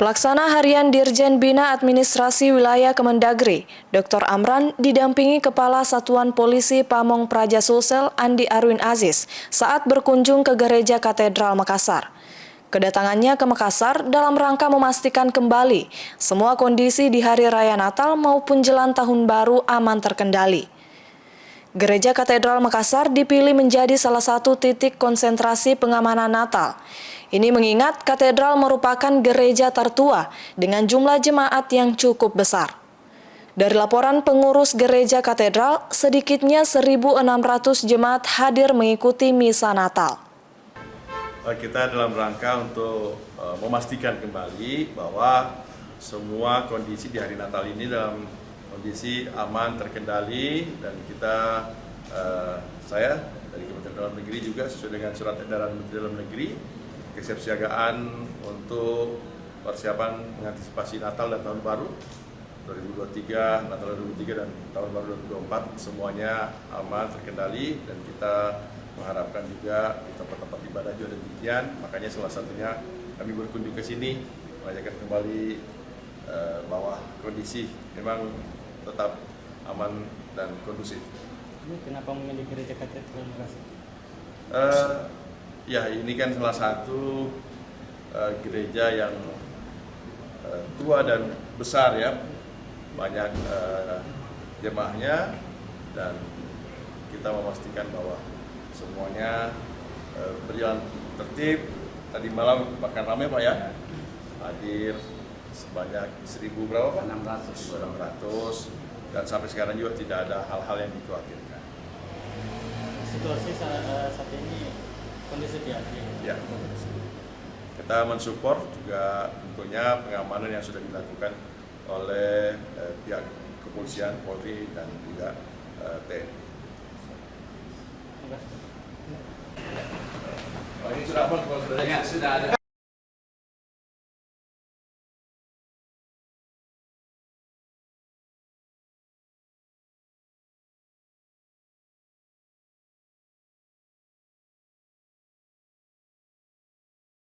Pelaksana Harian Dirjen Bina Administrasi Wilayah Kemendagri, Dr. Amran didampingi Kepala Satuan Polisi Pamong Praja Sulsel Andi Arwin Aziz saat berkunjung ke Gereja Katedral Makassar. Kedatangannya ke Makassar dalam rangka memastikan kembali semua kondisi di Hari Raya Natal maupun jelang Tahun Baru aman terkendali. Gereja Katedral Makassar dipilih menjadi salah satu titik konsentrasi pengamanan Natal. Ini mengingat katedral merupakan gereja tertua dengan jumlah jemaat yang cukup besar. Dari laporan pengurus gereja katedral, sedikitnya 1.600 jemaat hadir mengikuti misa Natal. Kita dalam rangka untuk memastikan kembali bahwa semua kondisi di hari Natal ini dalam kondisi aman, terkendali, dan saya dari Kementerian Dalam Negeri juga sesuai dengan surat edaran Menteri Dalam Negeri, kesiapsiagaan untuk persiapan mengantisipasi Natal dan Tahun Baru 2023, Natal 2023 dan Tahun Baru 2024 semuanya aman, terkendali, dan kita mengharapkan juga di tempat-tempat ibadah juga demikian. Makanya salah satunya kami berkunjung ke sini menanyakan kembali bahwa kondisi memang tetap aman dan kondusif. Kenapa memilih gereja katedral Makassar? Ya, ini kan salah satu gereja yang tua dan besar ya, banyak jemaahnya, dan kita memastikan bahwa semuanya berjalan tertib. Tadi malam bahkan ramai Pak ya, hadir sebanyak 1.000 berapa Pak? 600, dan sampai sekarang juga tidak ada hal-hal yang dikhawatirkan. Situasi saat ini kondisi biasa. Ya, kita mensupport juga tentunya pengamanan yang sudah dilakukan oleh pihak kepolisian, Polri, dan juga TNI. Terima kasih. Ini sudah ada.